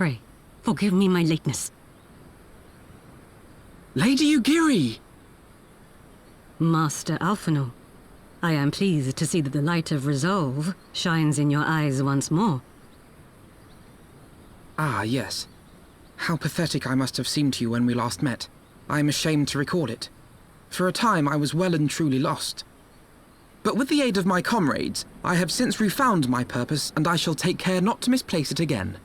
Pray, forgive me my lateness. Lady Ugiri! Master Alphino, I am pleased to see that the light of resolve shines in your eyes once more. Ah, yes. How pathetic I must have seemed to you when we last met. I am ashamed to record it. For a time I was well and truly lost. But with the aid of my comrades, I have since refound my purpose, and I shall take care not to misplace it again.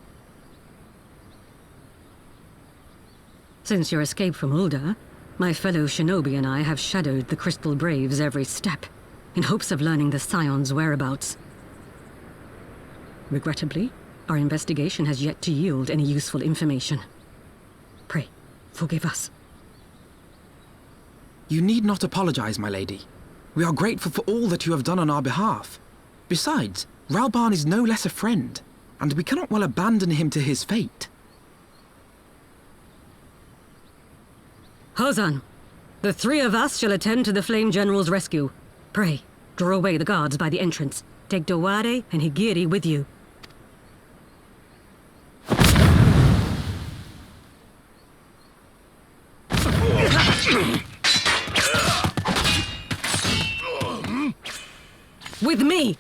Since your escape from Ulda, my fellow shinobi and I have shadowed the Crystal Braves every step, in hopes of learning the Scion's whereabouts. Regrettably, our investigation has yet to yield any useful information. Pray, forgive us. You need not apologize, my lady. We are grateful for all that you have done on our behalf. Besides, Ralban is no less a friend, and we cannot well abandon him to his fate. Hozan, the three of us shall attend to the Flame General's rescue. Pray, draw away the guards by the entrance. Take Dowade and Higiri with you. With me!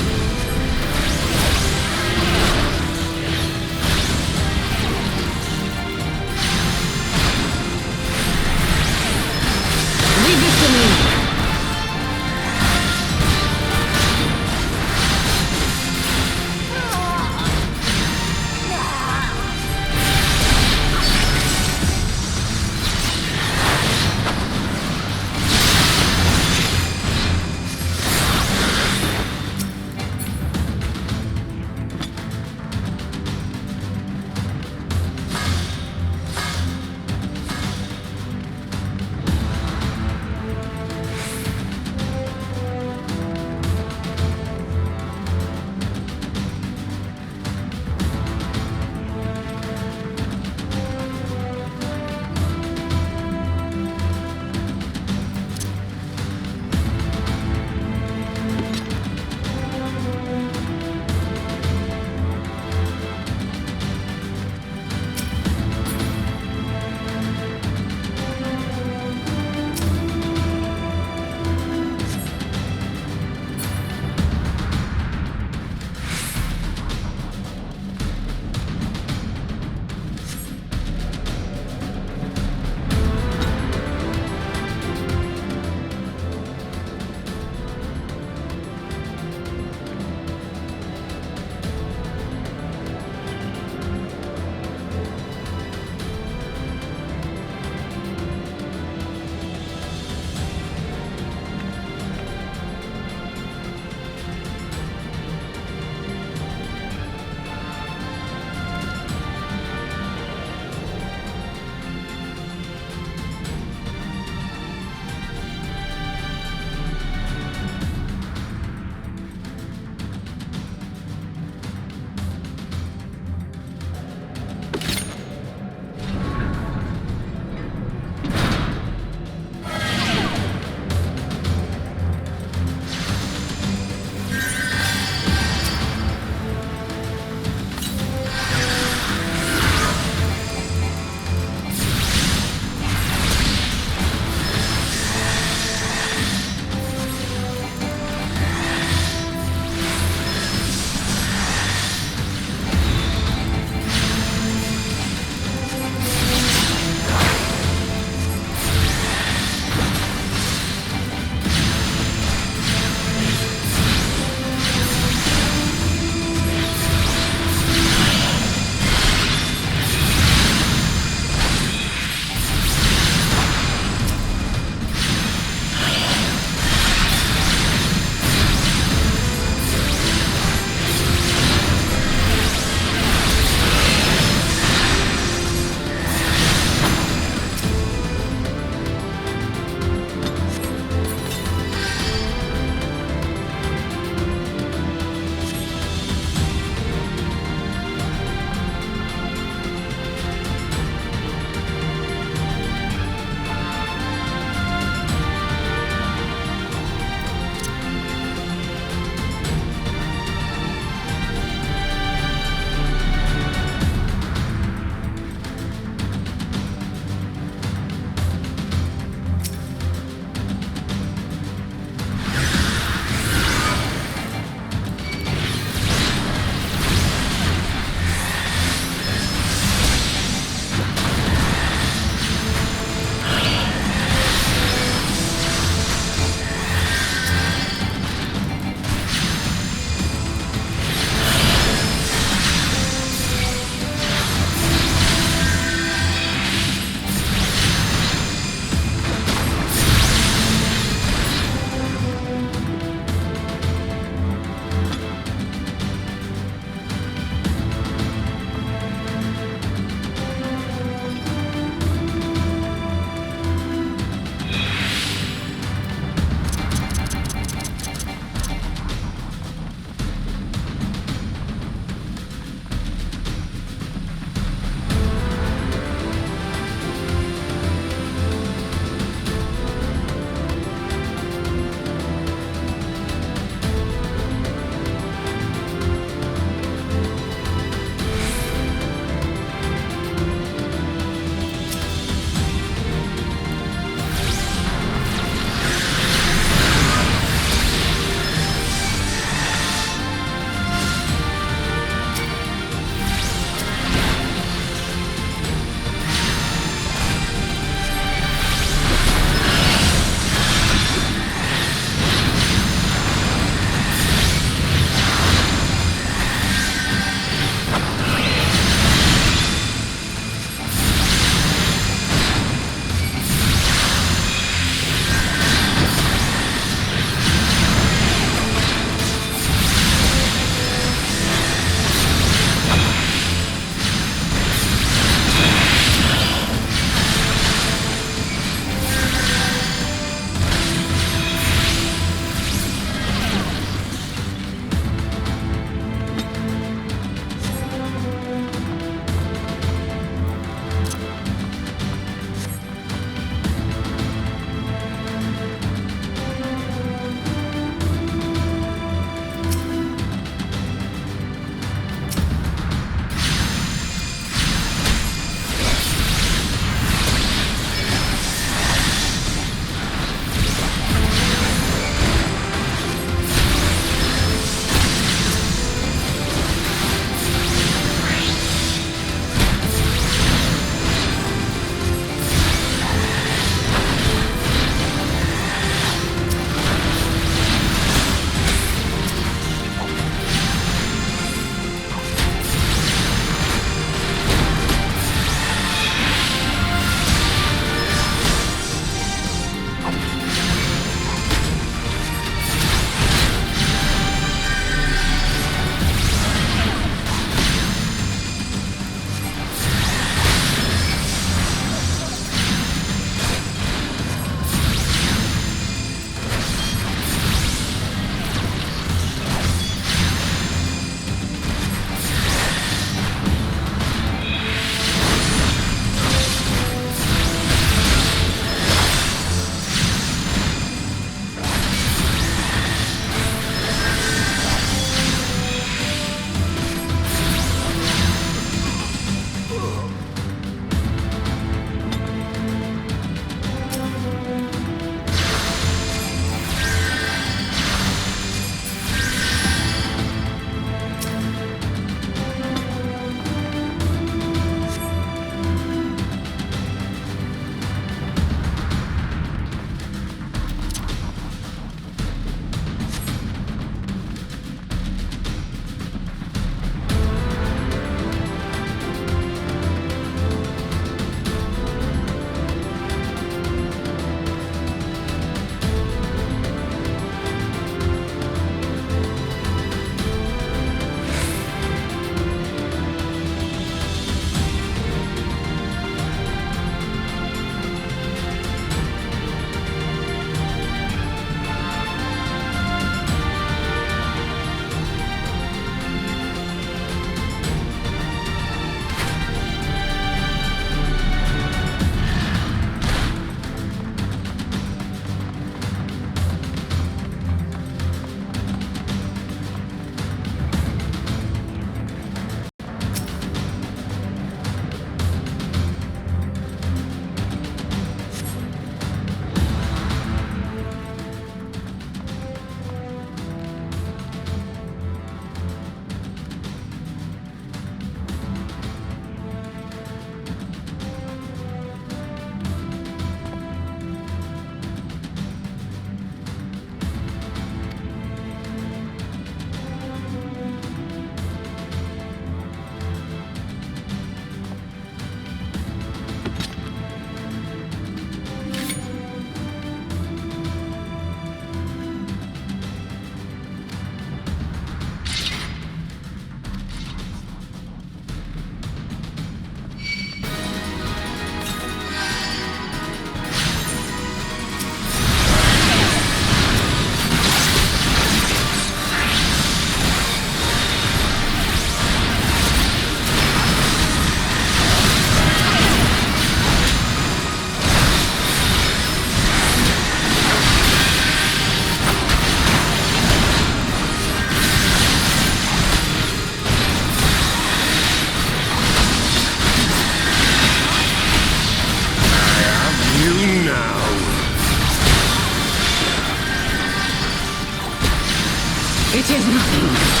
It is nothing.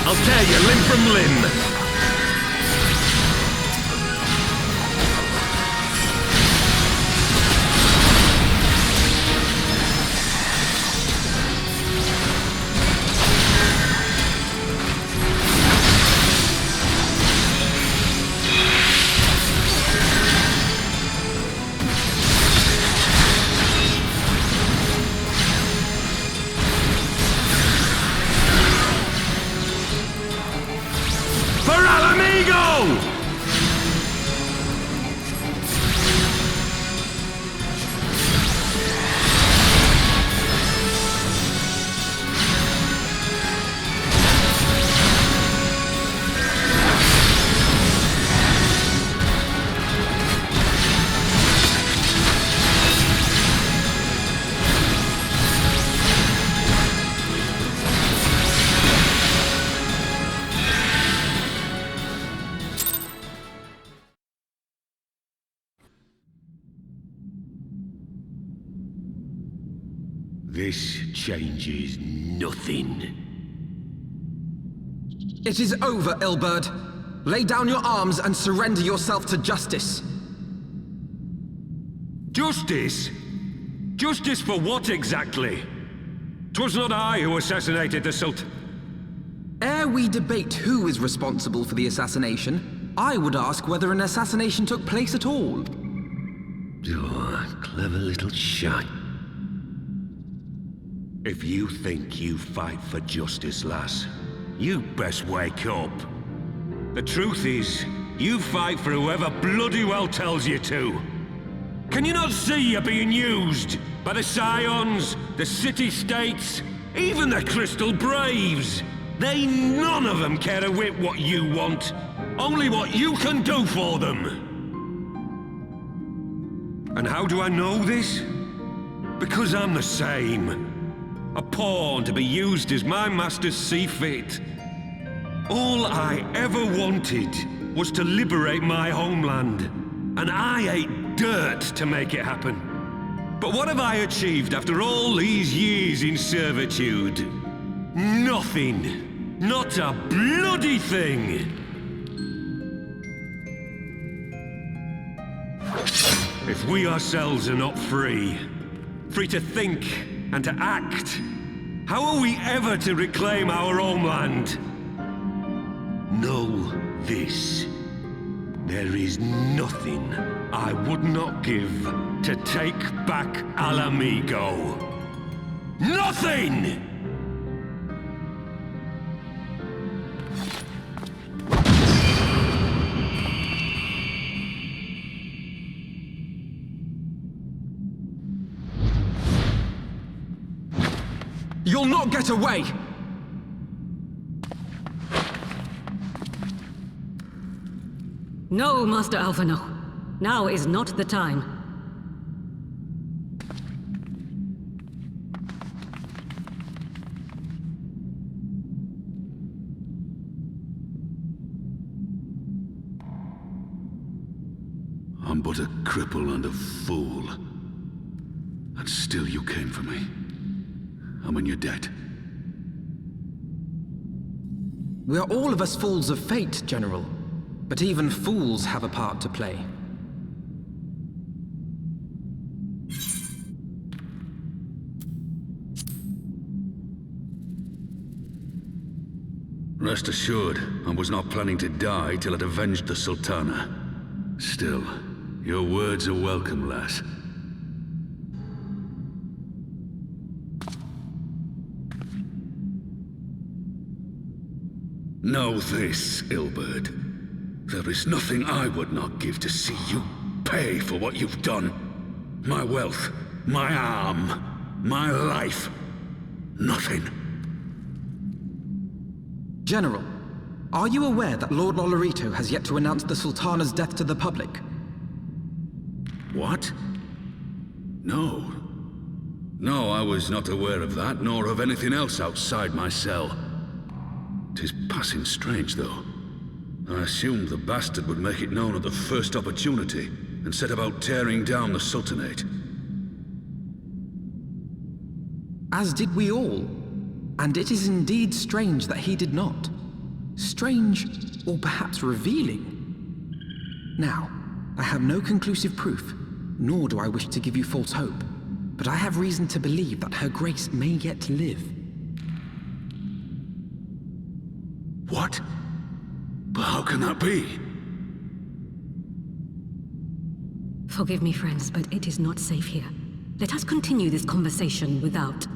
I'll tear you limb from limb. This changes nothing. It is over, Ilberd. Lay down your arms and surrender yourself to justice. Justice? Justice for what exactly? 'Twas not I who assassinated the Sultan. Ere we debate who is responsible for the assassination, I would ask whether an assassination took place at all. Oh, clever little shite. If you think you fight for justice, lass, you best wake up. The truth is, you fight for whoever bloody well tells you to. Can you not see you're being used? By the Scions, the City-States, even the Crystal Braves? They none of them care a whit what you want. Only what you can do for them. And how do I know this? Because I'm the same. A pawn to be used as my masters see fit. All I ever wanted was to liberate my homeland, and I ate dirt to make it happen. But what have I achieved after all these years in servitude? Nothing. Not a bloody thing. If we ourselves are not free to think and to act, how are we ever to reclaim our homeland? Know this. There is nothing I would not give to take back Alamigo. Nothing! You'll not get away! No, Master Alpha, no. Now is not the time. I'm but a cripple and a fool. And still you came for me. I'm in your debt. We are all of us fools of fate, General. But even fools have a part to play. Rest assured, I was not planning to die till I'd avenged the Sultana. Still, your words are welcome, lass. Know this, Ilberd. There is nothing I would not give to see you pay for what you've done. My wealth, my arm, my life. Nothing. General, are you aware that Lord Lolorito has yet to announce the Sultana's death to the public? What? No. No, I was not aware of that, nor of anything else outside my cell. 'Tis passing strange, though. I assumed the bastard would make it known at the first opportunity, and set about tearing down the Sultanate. As did we all. And it is indeed strange that he did not. Strange, or perhaps revealing. Now, I have no conclusive proof, nor do I wish to give you false hope, but I have reason to believe that Her Grace may yet live. What? But how can that be? Forgive me, friends, but it is not safe here. Let us continue this conversation without.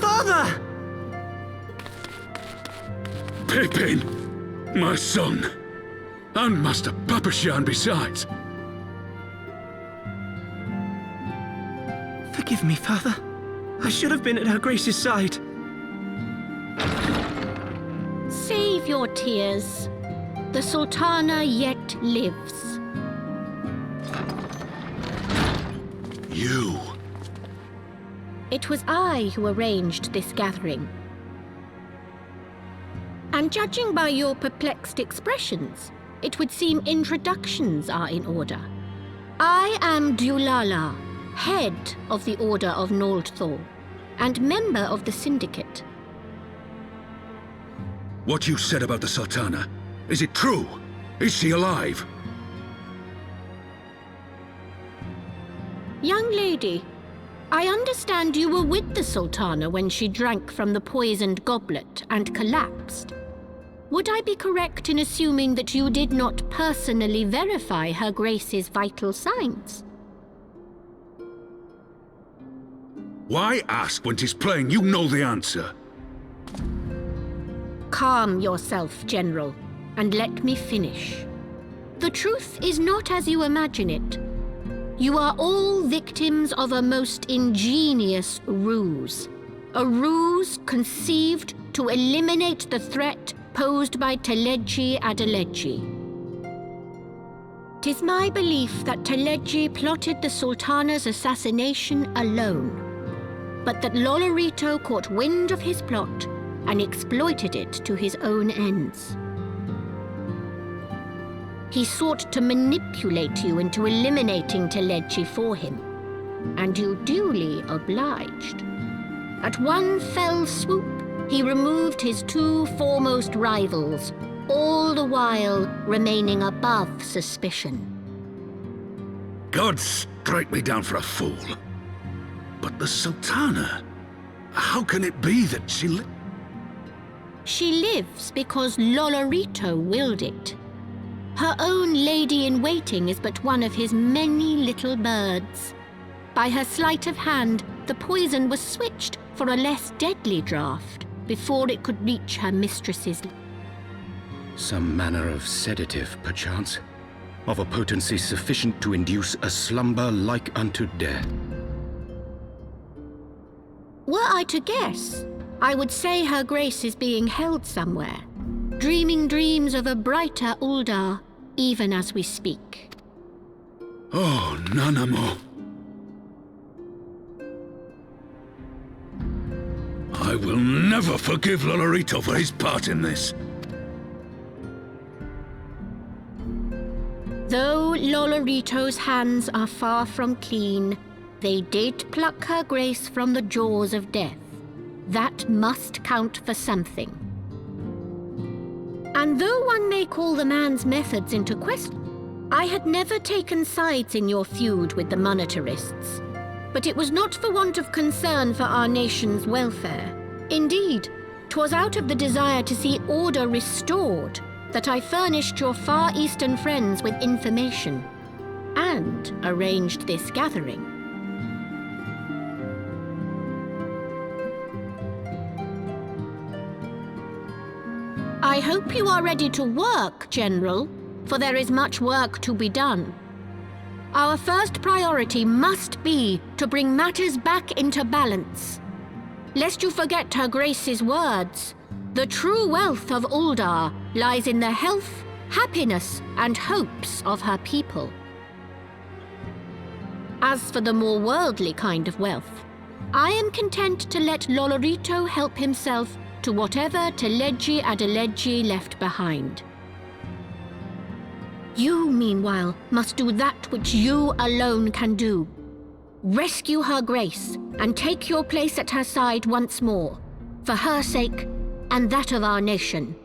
Father! Pippin! My son! And Master Papashan besides! Forgive me, Father. I should have been at Her Grace's side. Save your tears. The Sultana yet lives. You! It was I who arranged this gathering. And judging by your perplexed expressions, it would seem introductions are in order. I am Dulala, head of the Order of Noldthor, and member of the Syndicate. What you said about the Sultana, is it true? Is she alive? Young lady, I understand you were with the Sultana when she drank from the poisoned goblet and collapsed. Would I be correct in assuming that you did not personally verify Her Grace's vital signs? Why ask when 'tis plain you know the answer? Calm yourself, General, and let me finish. The truth is not as you imagine it. You are all victims of a most ingenious ruse. A ruse conceived to eliminate the threat posed by Teleji Adeleji. 'Tis my belief that Teleji plotted the Sultana's assassination alone, but that Lolorito caught wind of his plot and exploited it to his own ends. He sought to manipulate you into eliminating Teleji for him, and you duly obliged. At one fell swoop, he removed his two foremost rivals, all the while remaining above suspicion. God strike me down for a fool. But the Sultana, how can it be that she She lives because Lolorito willed it. Her own lady-in-waiting is but one of his many little birds. By her sleight of hand, the poison was switched for a less deadly draught before it could reach her mistress's. Some manner of sedative, perchance, of a potency sufficient to induce a slumber like unto death. Were I to guess, I would say Her Grace is being held somewhere, dreaming dreams of a brighter Uldar, even as we speak. Oh, Nanamo. I will never forgive Lolorito for his part in this. Though Lolorito's hands are far from clean, they did pluck Her Grace from the jaws of death. That must count for something. And though one may call the man's methods into question, I had never taken sides in your feud with the monetarists. But it was not for want of concern for our nation's welfare. Indeed, 'twas out of the desire to see order restored that I furnished your Far Eastern friends with information and arranged this gathering. I hope you are ready to work, General, for there is much work to be done. Our first priority must be to bring matters back into balance. Lest you forget Her Grace's words, the true wealth of Uldar lies in the health, happiness, and hopes of her people. As for the more worldly kind of wealth, I am content to let Lolorito help himself to whatever Teleji Adeleji left behind. You, meanwhile, must do that which you alone can do. Rescue Her Grace and take your place at her side once more, for her sake and that of our nation.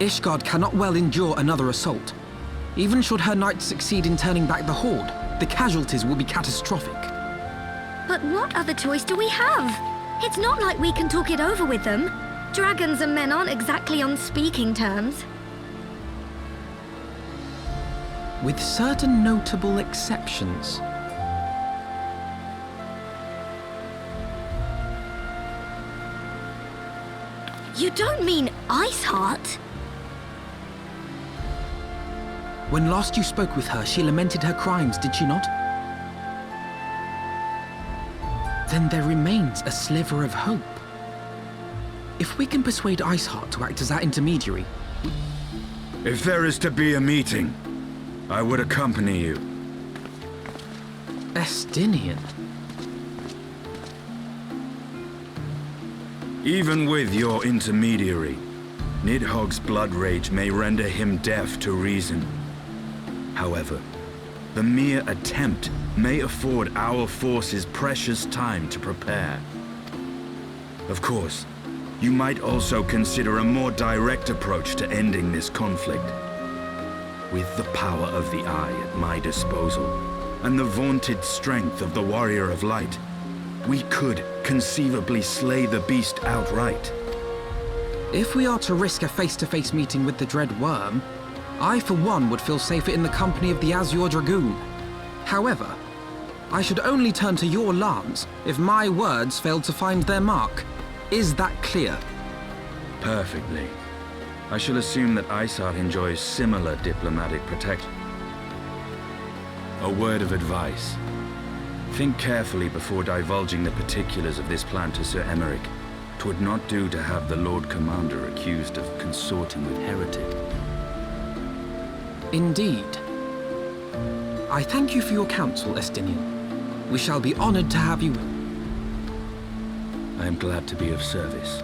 Ishgard cannot well endure another assault. Even should her knights succeed in turning back the Horde, the casualties will be catastrophic. But what other choice do we have? It's not like we can talk it over with them. Dragons and men aren't exactly on speaking terms. With certain notable exceptions. You don't mean Iceheart? When last you spoke with her, she lamented her crimes, did she not? Then there remains a sliver of hope. If we can persuade Iceheart to act as our intermediary... If there is to be a meeting, I would accompany you. Estinian? Even with your intermediary, Nidhogg's blood rage may render him deaf to reason. However, the mere attempt may afford our forces precious time to prepare. Of course, you might also consider a more direct approach to ending this conflict. With the power of the Eye at my disposal, and the vaunted strength of the Warrior of Light, we could conceivably slay the beast outright. If we are to risk a face-to-face meeting with the Dread Worm, I for one would feel safer in the company of the Azure Dragoon. However, I should only turn to your lance if my words failed to find their mark. Is that clear? Perfectly. I shall assume that Iceheart enjoys similar diplomatic protection. A word of advice. Think carefully before divulging the particulars of this plan to Sir Emeric. 'Twould not do to have the Lord Commander accused of consorting with heretic. Indeed. I thank you for your counsel, Estinian. We shall be honored to have you. I am glad to be of service.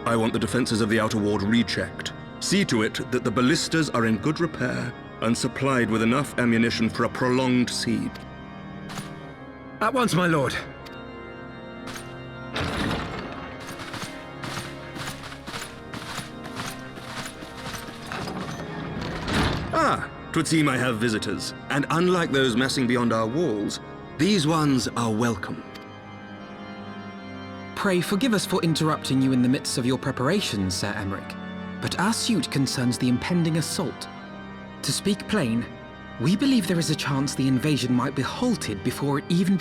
I want the defenses of the Outer Ward rechecked. See to it that the ballistas are in good repair and supplied with enough ammunition for a prolonged siege. At once, my lord. Ah, 'twould seem I have visitors, and unlike those messing beyond our walls, these ones are welcome. Pray forgive us for interrupting you in the midst of your preparations, Sir Emeric, but our suit concerns the impending assault. To speak plain, we believe there is a chance the invasion might be halted before it even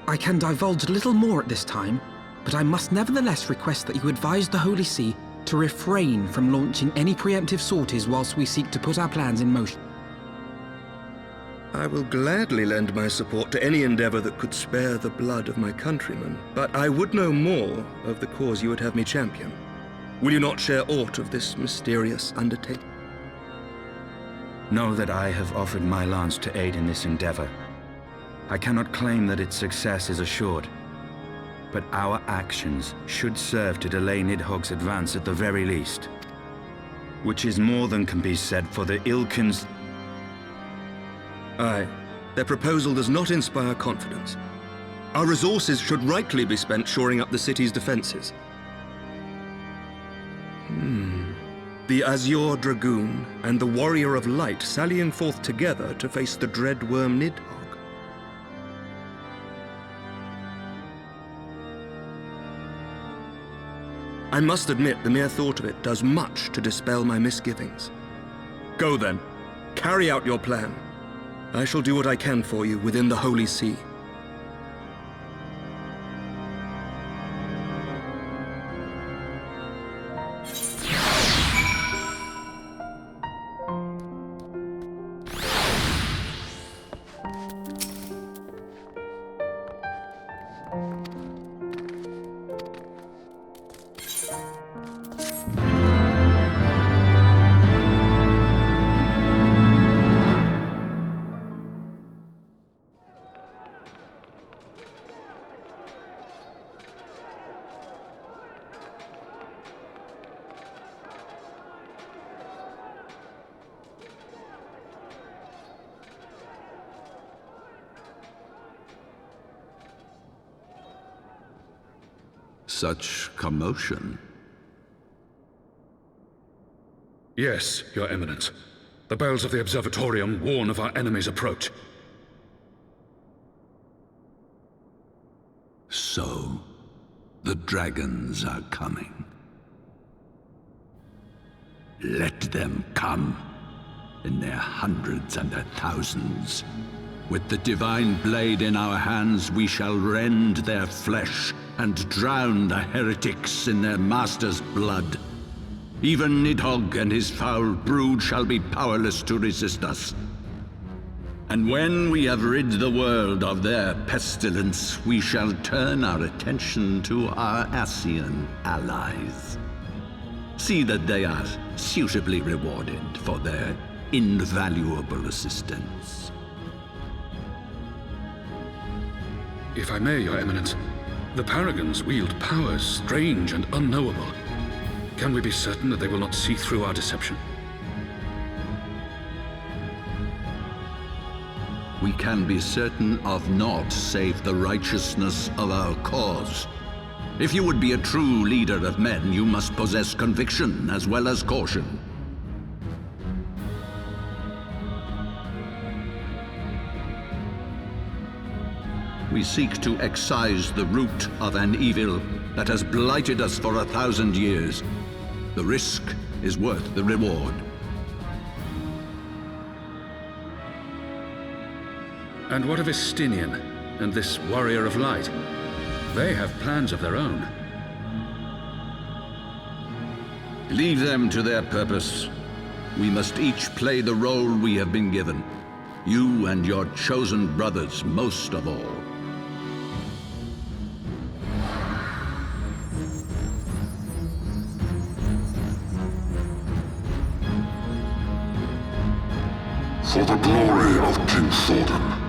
I can divulge little more at this time, but I must nevertheless request that you advise the Holy See to refrain from launching any preemptive sorties whilst we seek to put our plans in motion. I will gladly lend my support to any endeavor that could spare the blood of my countrymen, but I would know more of the cause you would have me champion. Will you not share aught of this mysterious undertaking? Know that I have offered my lance to aid in this endeavor. I cannot claim that its success is assured, but our actions should serve to delay Nidhogg's advance at the very least. Which is more than can be said for the Ilkens. Aye, their proposal does not inspire confidence. Our resources should rightly be spent shoring up the city's defenses. The Azure Dragoon and the Warrior of Light sallying forth together to face the dread worm Nidhogg. I must admit the mere thought of it does much to dispel my misgivings. Go then. Carry out your plan. I shall do what I can for you within the Holy See. Such commotion. Yes, Your Eminence. The bells of the Observatorium warn of our enemy's approach. So, the dragons are coming. Let them come, in their hundreds and their thousands. With the divine blade in our hands, we shall rend their flesh and drown the heretics in their master's blood. Even Nidhogg and his foul brood shall be powerless to resist us. And when we have rid the world of their pestilence, we shall turn our attention to our Ascian allies. See that they are suitably rewarded for their invaluable assistance. If I may, Your Eminence, the Paragons wield powers strange and unknowable. Can we be certain that they will not see through our deception? We can be certain of naught save the righteousness of our cause. If you would be a true leader of men, you must possess conviction as well as caution. We seek to excise the root of an evil that has blighted us for 1,000 years. The risk is worth the reward. And what of Estinian and this Warrior of Light? They have plans of their own. Leave them to their purpose. We must each play the role we have been given. You and your chosen brothers most of all. For the glory of King Thordan,